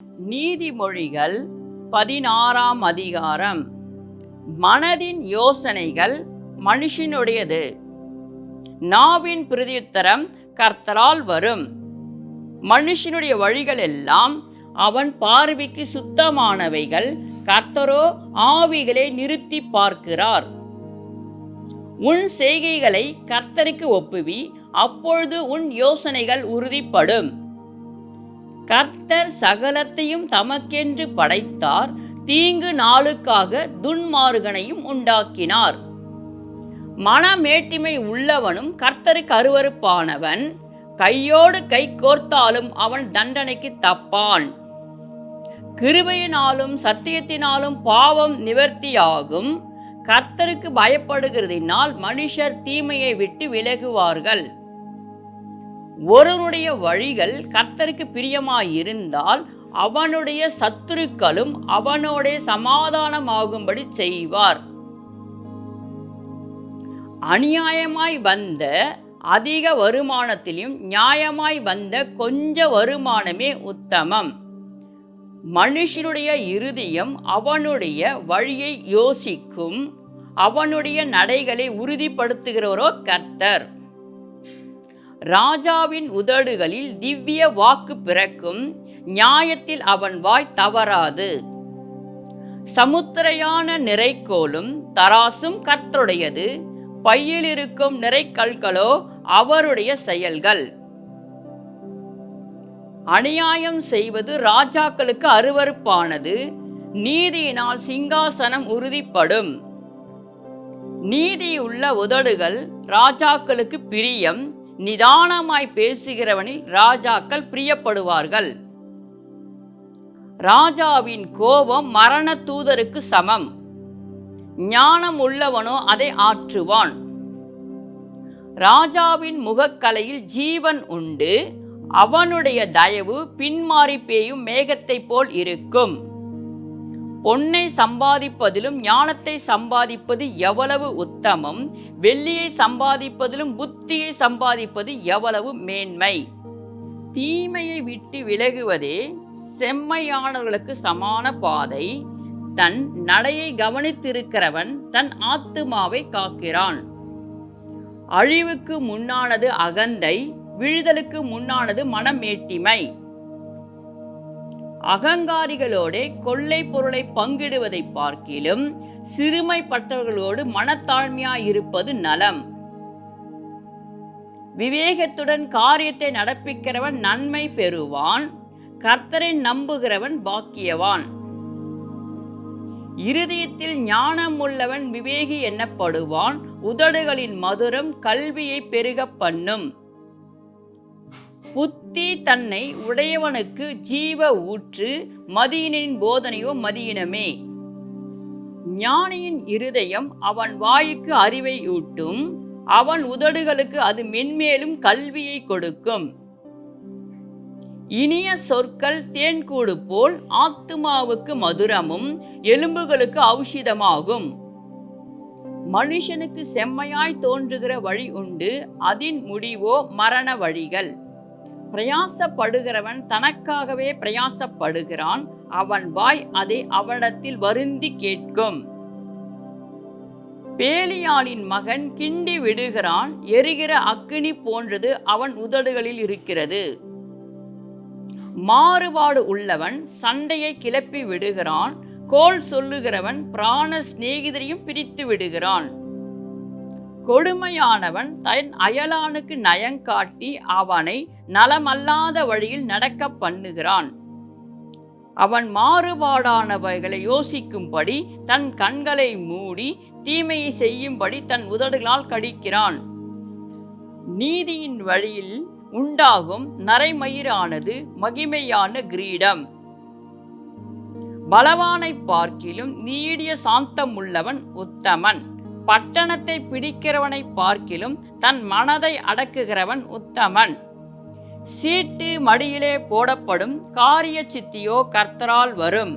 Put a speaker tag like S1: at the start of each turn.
S1: நீதிமொழிகள் 16ஆம் அதிகாரம். மனதின் யோசனைகள் மனுஷனுடையது, நாவின் பிரதியுத்தரம் கர்த்தரால் வரும். மனுஷனுடைய வழிகள் எல்லாம் அவன் பார்வைக்கு சுத்தமானவைகள், கர்த்தரோ ஆவிகளை நிறுத்தி பார்க்கிறார். உன் செய்கைகளை கர்த்தருக்கு ஒப்புவி, அப்பொழுது உன் யோசனைகள் உறுதிப்படும். கர்த்தர் சகலத்தையும் தமக்கென்று படைத்தார், தீங்கு நாளுக்காக துன்மார்கனையும் உண்டாக்கினார். மனமேட்டிமை உள்ளவனும் கர்த்தருக்கு அருவருப்பானவன், கையோடு கை கோர்த்தாலும் அவன் தண்டனைக்கு தப்பான். கிருபையினாலும் சத்தியத்தினாலும் பாவம் நிவர்த்தியாகும், கர்த்தருக்கு பயப்படுகிறதினால் மனுஷர் தீமையை விட்டு விலகுவார்கள். ஒருவனுடைய வழிகள் கர்த்தருக்கு பிரியமாயிருந்தால் அவனுடைய சத்துருக்களும் அவனோட சமாதானமாகும்படி செய்வார். அநியாயமாய் வந்த அதிக வருமானத்திலும் நியாயமாய் வந்த கொஞ்ச வருமானமே உத்தமம். மனுஷனுடைய இருதயம் அவனுடைய வழியை யோசிக்கும், அவனுடைய நடைகளை உறுதிப்படுத்துகிறவரோ கர்த்தர். ராஜாவின் உதடுகளில் திவ்ய வாக்கு பிறக்கும், நியாயத்தில் அவன் வாய் தவறாது. சமுத்திரையான நிறைக்கோலும் தராசும் கர்த்தருடையது, பையில் இருக்கும் நிறைக்கல்களோ அவருடைய செயல்கள். அநியாயம் செய்வது ராஜாக்களுக்கு அருவருப்பானது, நீதியினால் சிங்காசனம் உறுதிப்படும். நீதியுள்ள உதடுகள் ராஜாக்களுக்கு பிரியம், நிதானமாய் பேசுகிறவனில் ராஜாக்கள் பிரியப்படுவார்கள். ராஜாவின் கோபம் மரண தூதருக்கு சமம், ஞானம் உள்ளவனோ அதை ஆற்றுவான். ராஜாவின் முகக்கலையில் ஜீவன் உண்டு, அவனுடைய தயவு பின்மாறி பேயும் மேகத்தை போல் இருக்கும். பொன்னை சம்பாதிப்பதிலும் ஞானத்தை சம்பாதிப்பது எவ்வளவு உத்தமம், வெள்ளியை சம்பாதிப்பதிலும் புத்தியை சம்பாதிப்பது எவ்வளவு மேன்மை. தீமையை விட்டு விலகுவதே செம்மையானவர்களுக்கு சமான பாதை, தன் நடையை கவனித்திருக்கிறவன் தன் ஆத்துமாவை காக்கிறான். அழிவுக்கு முன்னானது அகந்தை, விழுதலுக்கு முன்னானது மனமேட்டிமை. அகங்காரிகளோடு கொள்ளை பொருளை பங்கிடுவதை பார்க்கிலும் சிறுமைப்பட்டவர்களோடு மனத்தாழ்மையாயிருப்பது நலம். விவேகத்துடன் காரியத்தை நடப்பிக்கிறவன் நன்மை பெறுவான், கர்த்தரை நம்புகிறவன் பாக்கியவான். இருதயத்தில் ஞானம் உள்ளவன் விவேகி எண்ணப்படுவான், உதடுகளின் மதுரம் கல்வியை பெருக பண்ணும். புத்தி தன்னை உடையவனுக்கு ஜீவ ஊற்று, மதியினின் போதனையோ மதியினமே. ஞானியின் இருதயம் அவன் வாயுக்கு அறிவை ஊட்டும், அவன் உதடுகளுக்கு அது மென்மேலும் கல்வியை கொடுக்கும். இனிய சொற்கள் தேன்கூடு போல் ஆத்துமாவுக்கு மதுரமும் எலும்புகளுக்கு ஔஷதமாகும். மனுஷனுக்கு செம்மையாய் தோன்றுகிற வழி உண்டு, அதின் முடிவோ மரண வழிகள். பிரயாசப்படுகிறவன் தனக்காகவே பிரயாசப்படுகிறான், அவன் வாய் அதை அவனிடத்தில் வருந்தி கேட்கும். பேலியாளின் மகன் கிண்டி விடுகிறான், எரிகிற அக்கினி போன்றது அவன் உதடுகளில் இருக்கிறது. மாறுபாடு உள்ளவன் சண்டையை கிளப்பி விடுகிறான், கோல் சொல்லுகிறவன் பிராண சிநேகிதரையும் பிரித்து விடுகிறான். கொடுமையானவன் தன் அயலானுக்கு நயங்காட்டி அவனை நலமல்லாத வழியில் நடக்க பண்ணுகிறான். அவன் மாறுபாடானவைகளை யோசிக்கும்படி தன் கண்களை மூடி தீமையை செய்யும்படி தன் உதடுகளால் கடிக்கிறான். நீதியின் வழியில் உண்டாகும் நரைமயிரானது மகிமையான கிரீடம். பலவானை பார்க்கிலும் நீடிய சாந்தம் உள்ளவன் உத்தமன், பட்டணத்தை பிடிக்கிறவனை பார்க்கிலும் தன் மனதை அடக்குகிறவன் உத்தமன். சீட்டு மடியிலே போடப்படும், காரிய சித்தியோ கர்த்தரால் வரும்.